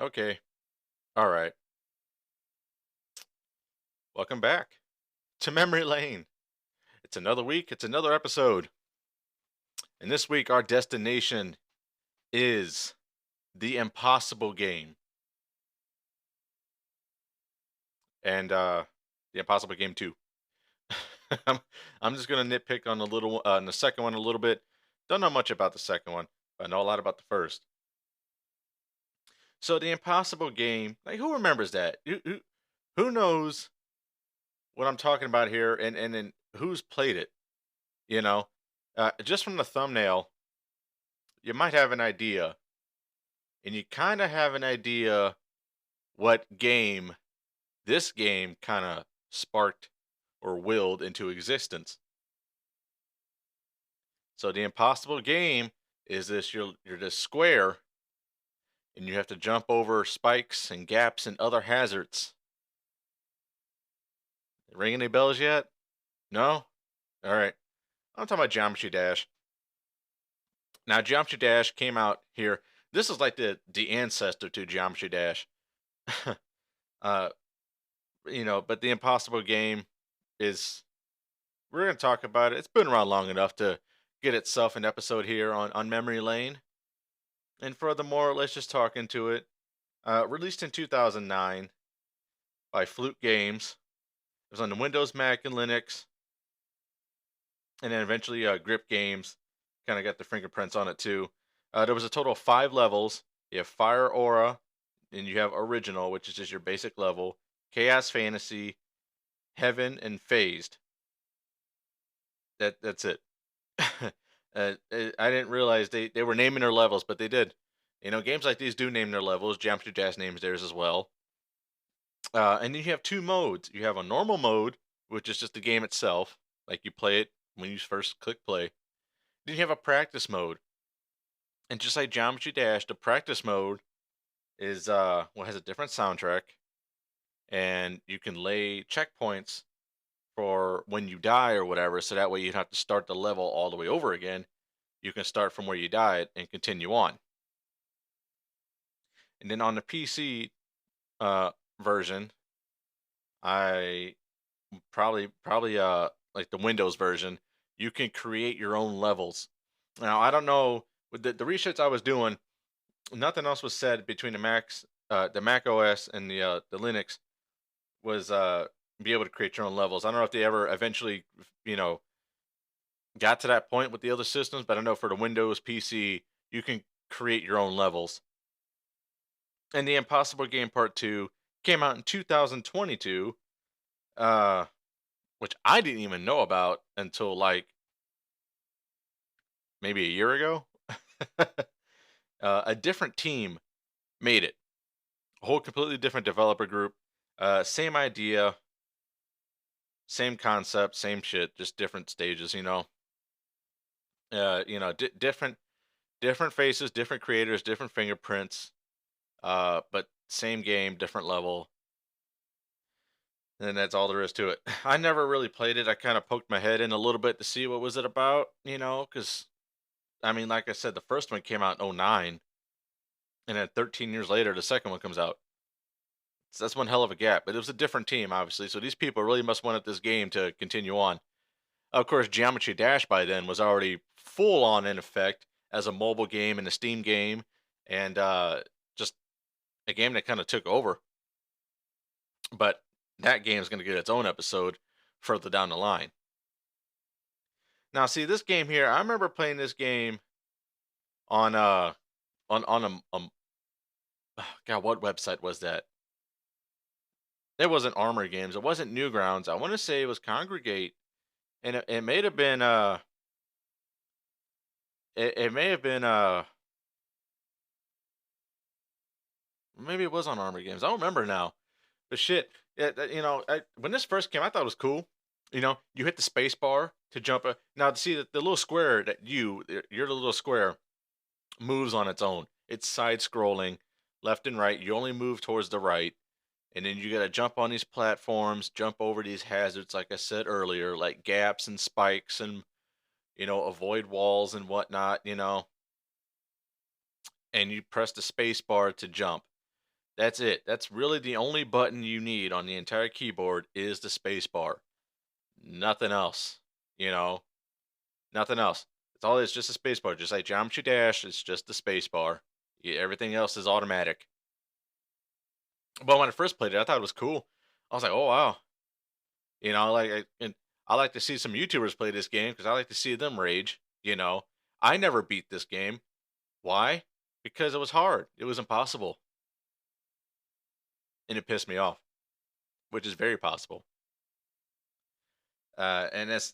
Okay. All right. Welcome back to Memory Lane. It's another week, it's another episode. And this week, our destination is the Impossible Game. And the Impossible Game 2. I'm, I'm just going to nitpick on on the second one a little bit. Don't know much about the second one, but I know a lot about the first. So, the Impossible Game, like, who remembers that? Who knows what I'm talking about here and who's played it? You know, just from the thumbnail, you might have an idea, and you kind of have an idea what game this game kind of sparked or willed into existence. So the impossible game is this: you're this square, and you have to jump over spikes and gaps and other hazards. Ring any bells yet? No. All right. I'm talking about Geometry Dash. Now, Geometry Dash came out here. This is like the ancestor to Geometry Dash. uh, but the impossible game is we're going to talk about it. It's been around long enough to get itself an episode here on Memory Lane. And furthermore, let's just talk into it. Released in 2009 by Fluke Games. It was on the Windows, Mac, and Linux. And then eventually Grip Games kind of got their fingerprints on it too. There was a total of 5 levels. You have Fire Aura, and you have Original, which is just your basic level, Chaos Fantasy, Heaven, and Phased. That's it. I didn't realize they were naming their levels, but they did. Games like these do name their levels. Geometry Dash names theirs as well. And then you have 2 modes. You have a normal mode, which is just the game itself, like you play it when you first click play. Then you have a practice mode, and just like Geometry Dash, the practice mode is has a different soundtrack, and you can lay checkpoints for when you die or whatever, so that way you don't have to start the level all the way over again. You can start from where you died and continue on. And then on the PC version, I probably like the Windows version, you can create your own levels. Now I don't know with the research I was doing, nothing else was said between the Mac OS and the Linux was be able to create your own levels. I don't know if they ever eventually you know got to that point with the other systems, but I know for the Windows PC you can create your own levels. And the Impossible Game Part 2 came out in 2022, uh, which I didn't even know about until like maybe a year ago. A different team made it, a whole completely different developer group. Same idea, same concept, same shit, just different stages. Different faces, different creators, different fingerprints. But same game, different level. And that's all there is to it. I never really played it. I kind of poked my head in a little bit to see what was it about, because I mean, like I said, the first one came out in '09, and then 13 years later, the second one comes out. So that's one hell of a gap. But it was a different team, obviously. So these people really must wanted this game to continue on. Of course, Geometry Dash by then was already full on in effect as a mobile game and a Steam game, and just a game that kind of took over. But that game is going to get its own episode further down the line. Now, see this game here. I remember playing this game on God, what website was that? It wasn't Armor Games. It wasn't Newgrounds. I want to say it was Congregate, and it may have been it may have been maybe it was on Armor Games. I don't remember now. But shit, when this first came, I thought it was cool. You hit the space bar to jump. Now, to see the little square that you're the little square moves on its own. It's side scrolling, left and right. You only move towards the right, and then you got to jump on these platforms, jump over these hazards, like I said earlier, like gaps and spikes, and avoid walls and whatnot. And you press the space bar to jump. That's it. That's really the only button you need on the entire keyboard is the space bar. Nothing else. You know, nothing else. It's all it's just a space bar. Just like Geometry Dash, it's just the space bar. Everything else is automatic. But when I first played it, I thought it was cool. I was like, oh wow. And I like to see some YouTubers play this game because I like to see them rage. I never beat this game. Why? Because it was hard. It was impossible, and it pissed me off, which is very possible. And that's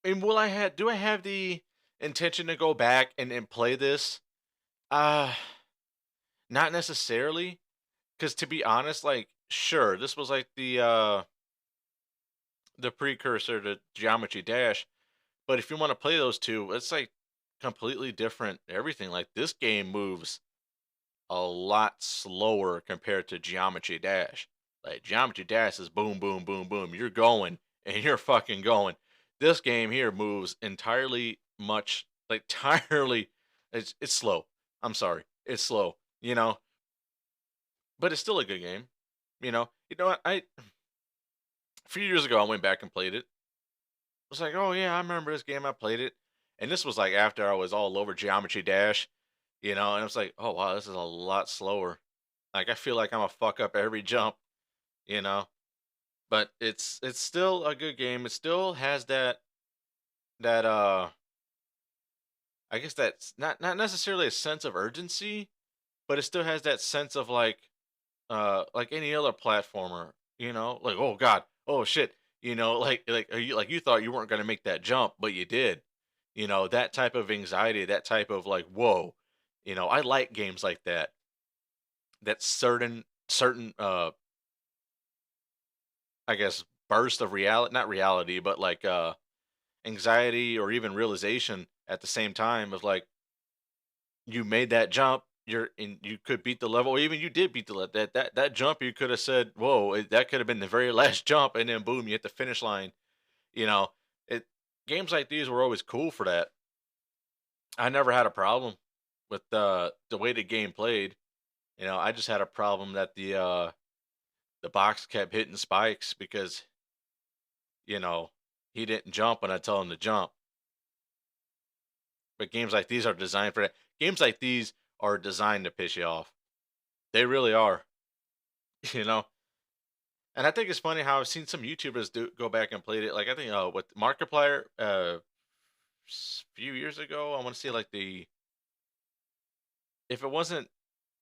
and will I have do I have the intention to go back and play this? Uh Not necessarily. Because to be honest, like, sure, this was like the precursor to Geometry Dash. But if you want to play those two, it's like completely different everything. Like this game moves a lot slower compared to Geometry Dash. Like Geometry Dash is boom, boom, boom, boom. You're going and you're fucking going. This game here moves entirely much like entirely. It's slow. I'm sorry, it's slow. But it's still a good game. What? A few years ago I went back and played it. I was like, oh yeah, I remember this game. I played it, and this was like after I was all over Geometry Dash. And I was like, oh wow, this is a lot slower. Like I feel like I'm a fuck up every jump, you know. But it's still a good game. It still has that I guess that's not necessarily a sense of urgency, but it still has that sense of like any other platformer, like oh god, oh shit, like you thought you weren't gonna make that jump, but you did. That type of anxiety, that type of like whoa. I like games like that. That certain I guess burst of reality, not reality, but like anxiety or even realization at the same time of like you made that jump, you could beat the level, or even you did beat that jump. You could have said, "Whoa, that could have been the very last jump," and then boom, you hit the finish line. You know, it games like these were always cool for that. I never had a problem with the way the game played. I just had a problem that the box kept hitting spikes because you know he didn't jump when I tell him to jump. But games like these are designed for that. Games like these are designed to piss you off. They really are. You know, and I think it's funny how I've seen some YouTubers go back and played it. Like I think with Markiplier few years ago, I want to say like the if it wasn't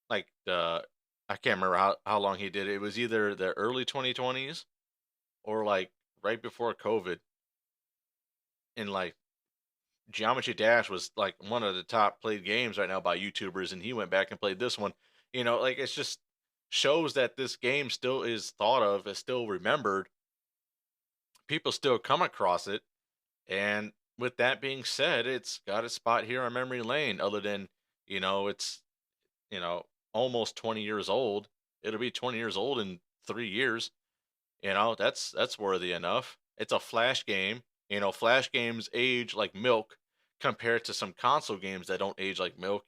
like the I can't remember how long he did it. It was either the early 2020s or like right before COVID. And like Geometry Dash was like one of the top played games right now by YouTubers, and he went back and played this one. Like it's just shows that this game still is thought of, is still remembered. People still come across it. And with that being said, it's got a spot here on memory lane, other than, it's, you know, almost 20 years old. It'll be 20 years old in 3 years. That's worthy enough. It's a flash game. Flash games age like milk compared to some console games that don't age like milk.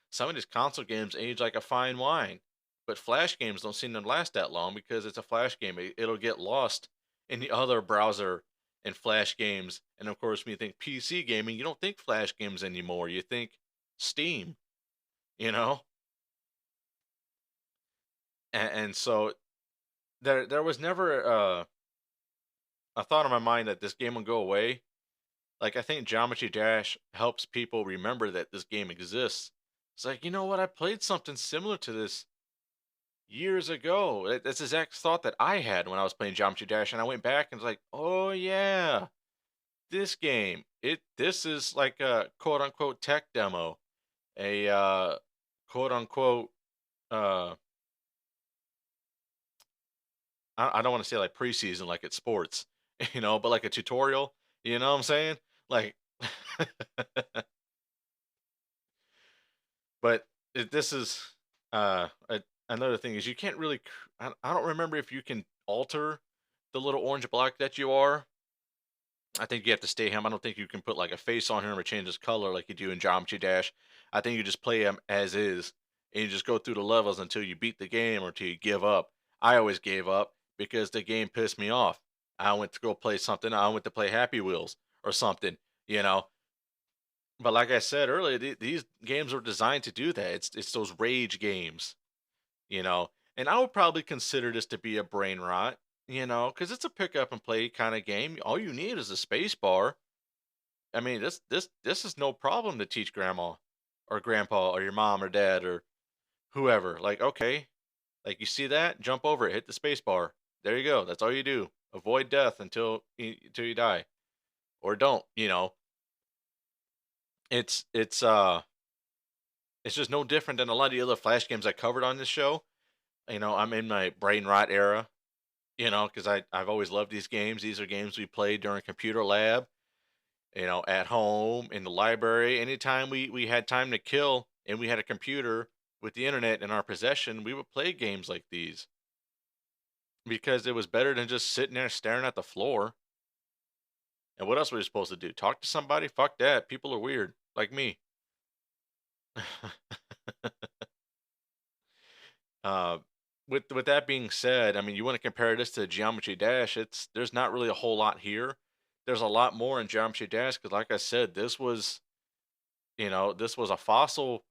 Some of these console games age like a fine wine, but flash games don't seem to last that long because it's a flash game. It'll get lost in the other browser and flash games. And of course, when you think PC gaming, you don't think flash games anymore. You think Steam, you know? And so there was never a thought in my mind that this game would go away. Like I think Geometry Dash helps people remember that this game exists. It's like, you know what? I played something similar to this years ago. That's the exact thought that I had when I was playing Geometry Dash, and I went back and was like, oh yeah, this game. This is like a quote unquote tech demo, a quote unquote uh I don't want to say like preseason like it's sports, but like a tutorial. You know what I'm saying? Like, but this is another thing is you can't really. I don't remember if you can alter the little orange block that you are. I think you have to stay him. I don't think you can put like a face on him or change his color like you do in Geometry Dash. I think you just play him as is. and you just go through the levels until you beat the game or until you give up. I always gave up because the game pissed me off. I went to go play something. I went to play Happy Wheels or something, you know. But like I said earlier, these games are designed to do that. It's those rage games, you know. And I would probably consider this to be a brain rot, because it's a pick up and play kind of game. All you need is a space bar. I mean, this is no problem to teach grandma or grandpa or your mom or dad or whoever. Like, okay, like you see that, jump over it, hit the space bar. There you go. That's all you do. Avoid death until you die or don't. It's it's just no different than a lot of the other flash games I covered on this show. I'm in my brain rot era. Because I've always loved these games. These are games we played during computer lab. At home, in the library, anytime we had time to kill and we had a computer with the internet in our possession, we would play games like these because it was better than just sitting there staring at the floor. And what else were you supposed to do? Talk to somebody? Fuck that. People are weird, like me. uh, with that being said, I mean, you want to compare this to Geometry Dash? There's not really a whole lot here. There's a lot more in Geometry Dash because, like I said, this was a fossil,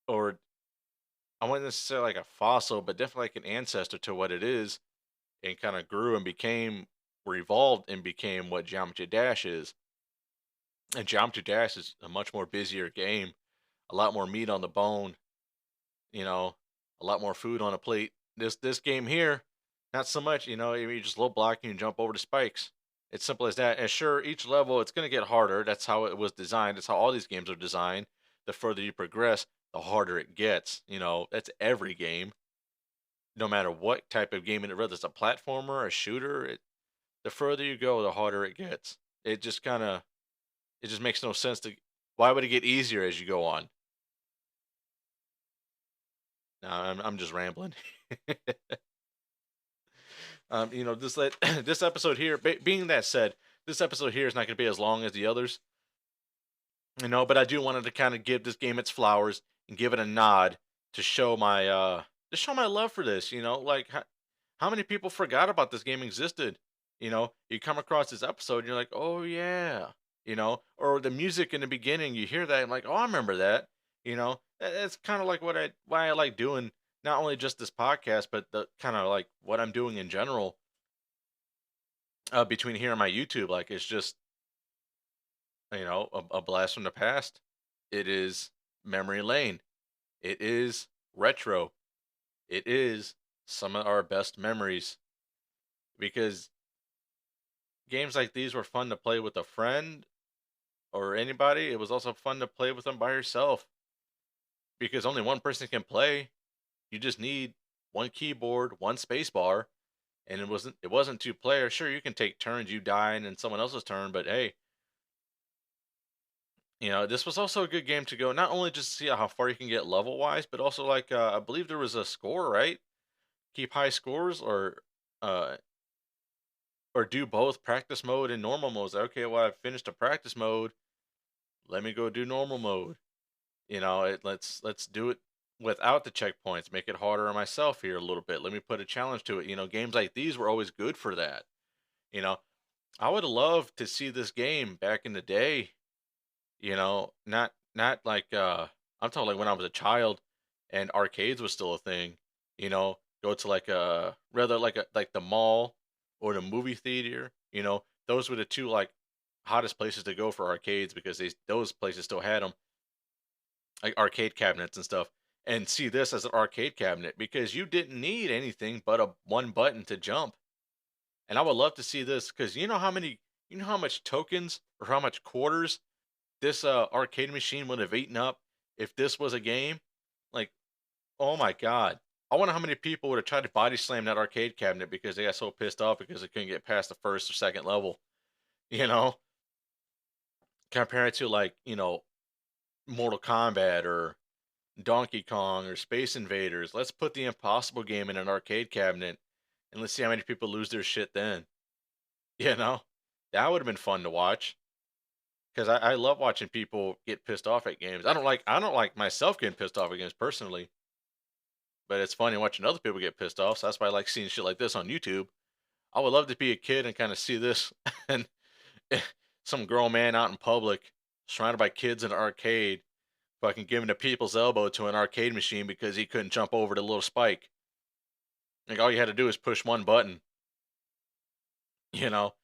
or I wouldn't necessarily like a fossil, but definitely like an ancestor to what it is, and kind of grew and became, or evolved and became what Geometry Dash is. And Geometry Dash is a much more busier game, a lot more meat on the bone, you know, a lot more food on a plate. This game here, not so much. You just low block and you jump over the spikes. It's simple as that. And sure, each level it's gonna get harder. That's how it was designed. That's how all these games are designed. The further you progress, the harder it gets. That's every game, no matter what type of game, and whether it's a platformer, a shooter. The further you go, the harder it gets. It just makes no sense to. Why would it get easier as you go on? No, I'm just rambling. This episode here. Being that said, this episode here is not going to be as long as the others. But I do wanted to kind of give this game its flowers and give it a nod to show my love for this. Like how many people forgot about this game existed? You come across this episode and you're like, oh yeah, or the music in the beginning, you hear that and like, oh, I remember that. It's kind of like why I like doing not only just this podcast, but the kind of like what I'm doing in general, between here and my YouTube. Like it's just, a blast from the past. It is memory lane. It is retro. It is some of our best memories because games like these were fun to play with a friend or anybody. It was also fun to play with them by yourself because only one person can play. You just need one keyboard, one space bar, and it wasn't two players. Sure, you can take turns, you die and then someone else's turn, but hey, this was also a good game to go not only just to see how far you can get level wise, but also like, I believe there was a score, right? Keep high scores, uh or do both practice mode and normal modes. Okay, well, I've finished the practice mode. Let me go do normal mode. Let's do it without the checkpoints. Make it harder on myself here a little bit. Let me put a challenge to it. Games like these were always good for that. You know, I would love to see this game back in the day. Not like, I'm talking like when I was a child and arcades was still a thing. Go to like a rather like the mall or the movie theater. Those were the two like hottest places to go for arcades because those places still had them, like arcade cabinets and stuff. And see this as an arcade cabinet because you didn't need anything but a one button to jump. And I would love to see this because how much tokens or how much quarters this arcade machine would have eaten up if this was a game. Like, oh my god. I wonder how many people would have tried to body slam that arcade cabinet because they got so pissed off because they couldn't get past the first or second level, you know? Compared to like, Mortal Kombat or Donkey Kong or Space Invaders. Let's put the impossible game in an arcade cabinet and let's see how many people lose their shit then. You know? That would have been fun to watch. because I love watching people get pissed off at games. I don't like myself getting pissed off at games personally, but it's funny watching other people get pissed off. So that's why I like seeing shit like this on YouTube. I would love to be a kid and kind of see this and some grown man out in public, surrounded by kids in an arcade, fucking giving a people's elbow to an arcade machine because he couldn't jump over the little spike. Like all you had to do is push one button, you know.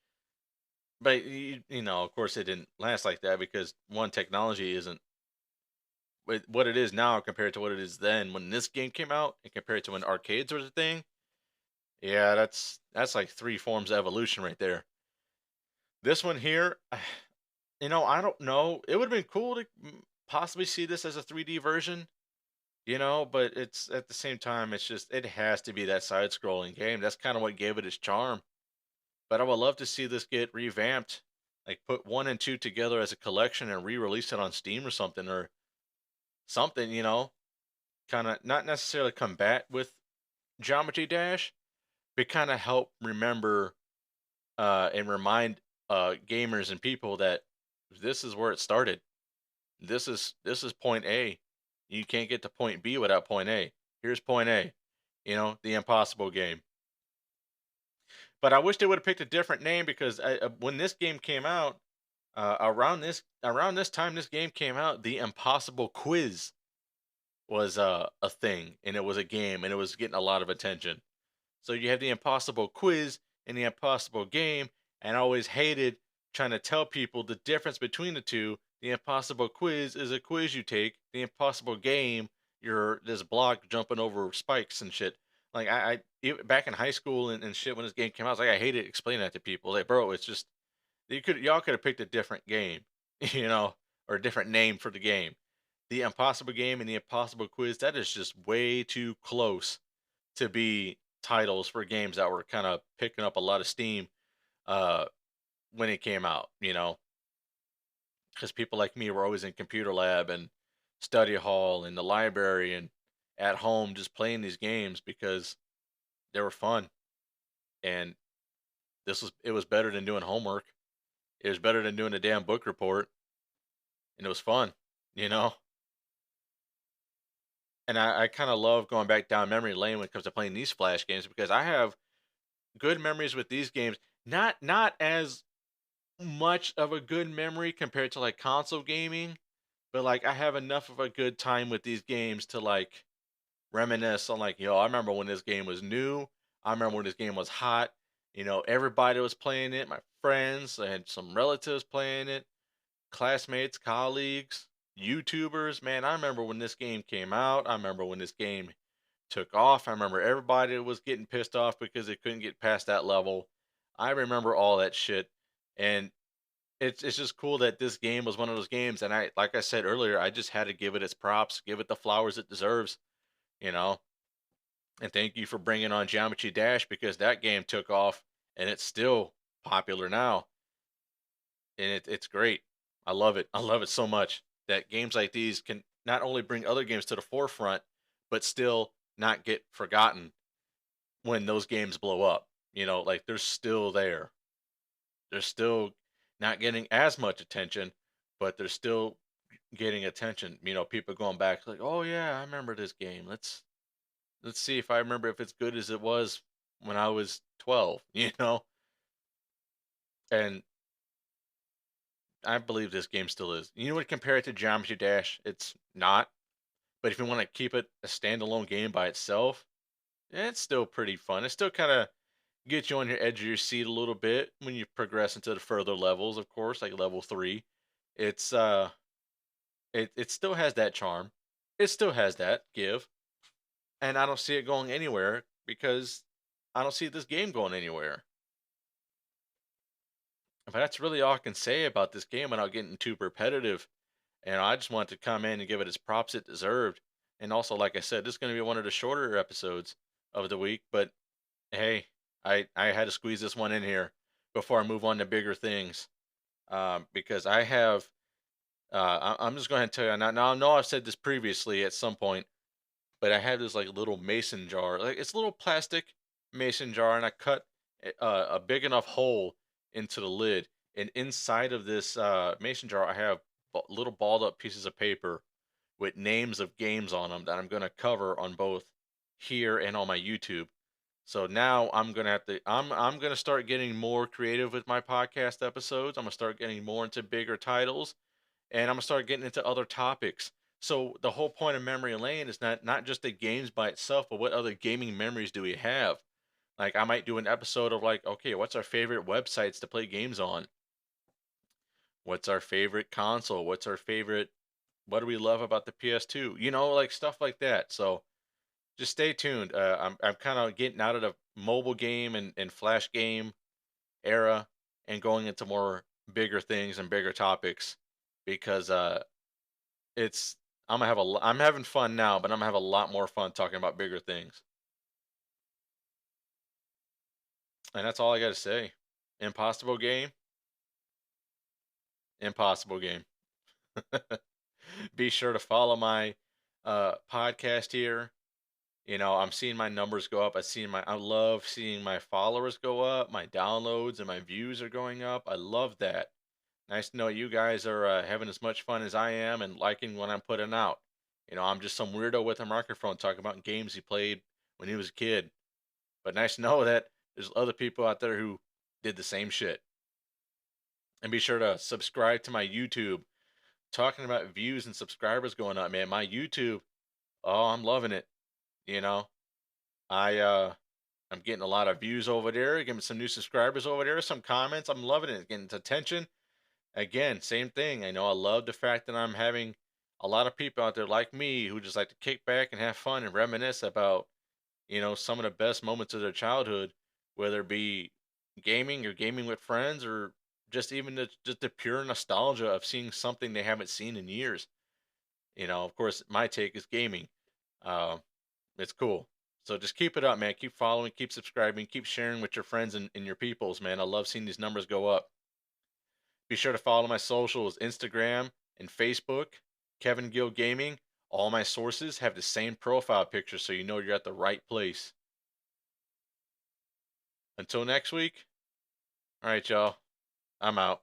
But of course, it didn't last like that because one, technology isn't what it is now compared to what it is then when this game came out, and compared to when arcades was a thing. Yeah, that's like three forms of evolution right there. This one here, I don't know. It would have been cool to possibly see this as a 3D version, but it's at the same time, it's just it has to be that side-scrolling game. That's kind of what gave it its charm. But I would love to see this get revamped, like put one and two together as a collection and re-release it on Steam or something, kind of not necessarily combat with Geometry Dash, but kind of help remember and remind gamers and people that this is where it started. This is point A. You can't get to point B without point A. Here's point A. The impossible game. But I wish they would have picked a different name because when this game came out, around this time this game came out, the Impossible Quiz was a thing, and it was a game, and it was getting a lot of attention. So you have the Impossible Quiz and the Impossible Game, and I always hated trying to tell people the difference between the two. The Impossible Quiz is a quiz you take. The Impossible Game, you're this block jumping over spikes and shit. Like back in high school and shit when this game came out, I was like I hated explaining that to people. Like, bro, it's just y'all could have picked a different game, you know, or a different name for the game. The Impossible Game and the Impossible Quiz, that is just way too close to be titles for games that were kind of picking up a lot of steam uh when it came out, because people like me were always in computer lab and study hall and the library and at home just playing these games because they were fun, and it was better than doing homework. It was better than doing a damn book report, and it was fun, you know. And I kind of love going back down memory lane when it comes to playing these flash games because I have good memories with these games. Not as much of a good memory compared to like console gaming, but like I have enough of a good time with these games to like reminisce on like, yo, I remember when this game was new. I remember when this game was hot. Everybody was playing it. My friends, I had some relatives playing it, classmates, colleagues, YouTubers. Man, I remember when this game came out. I remember when this game took off. I remember everybody was getting pissed off because they couldn't get past that level. I remember all that shit. And it's just cool that this game was one of those games, and like I said earlier, I just had to give it its props, give it the flowers it deserves, you know. And thank you for bringing on Geometry Dash because that game took off, and it's still popular now, and it's great. I love it. I love it so much that games like these can not only bring other games to the forefront, but still not get forgotten when those games blow up. Like they're still there. They're still not getting as much attention, but they're still getting attention. People going back like, "Oh yeah, I remember this game. Let's see if I remember if it's good as it was when I was 12." And I believe this game still is. You know what? Compare it to Geometry Dash, it's not. But if you want to keep it a standalone game by itself, it's still pretty fun. It still kind of gets you on your edge of your seat a little bit when you progress into the further levels, of course, like level 3. It's it still has that charm. It still has that give, and I don't see it going anywhere because I don't see this game going anywhere. But that's really all I can say about this game without getting too repetitive. And I just want to come in and give it its props it deserved. And also, like I said, this is going to be one of the shorter episodes of the week. But hey, I had to squeeze this one in here before I move on to bigger things. Because I have, I'm just going to tell you now. I know I've said this previously at some point, but I have this like little mason jar, like it's a little plastic mason jar, and I cut a big enough hole into the lid, And inside of this mason jar, I have little balled up pieces of paper with names of games on them that I'm going to cover on both here and on my YouTube. So now I'm gonna have to. I'm gonna start getting more creative with my podcast episodes. I'm gonna start getting more into bigger titles, and I'm gonna start getting into other topics. So the whole point of memory lane is not just the games by itself, but what other gaming memories do we have? Like I might do an episode of like, okay, what's our favorite websites to play games on? What's our favorite console? What's our favorite? What do we love about the PS2? Like stuff like that. So just stay tuned. I'm kind of getting out of the mobile game and flash game era and going into more bigger things and bigger topics because it's I'm having fun now, but I'm gonna have a lot more fun talking about bigger things. And that's all I got to say. Impossible game, impossible game. Be sure to follow my podcast here. I'm seeing my numbers go up. I love seeing my followers go up, my downloads and my views are going up. I love that. Nice to know you guys are having as much fun as I am and liking what I'm putting out. I'm just some weirdo with a microphone talking about games he played when he was a kid. But nice to know that there's other people out there who did the same shit. And be sure to subscribe to my YouTube. Talking about views and subscribers going up, man. My YouTube, oh, I'm loving it. You know, I I'm getting a lot of views over there, getting some new subscribers over there, some comments. I'm loving it, getting attention. Again, same thing. I know I love the fact that I'm having a lot of people out there like me who just like to kick back and have fun and reminisce about, some of the best moments of their childhood, whether it be gaming or gaming with friends or just even just the pure nostalgia of seeing something they haven't seen in years. Of course, my take is gaming. Uh, it's cool. So just keep it up, man. Keep following, keep subscribing, keep sharing with your friends and your peoples, man. I love seeing these numbers go up. Be sure to follow my socials, Instagram and Facebook, Kevin Gill Gaming. All my sources have the same profile picture, so you know you're at the right place. Until next week, all right, y'all. I'm out.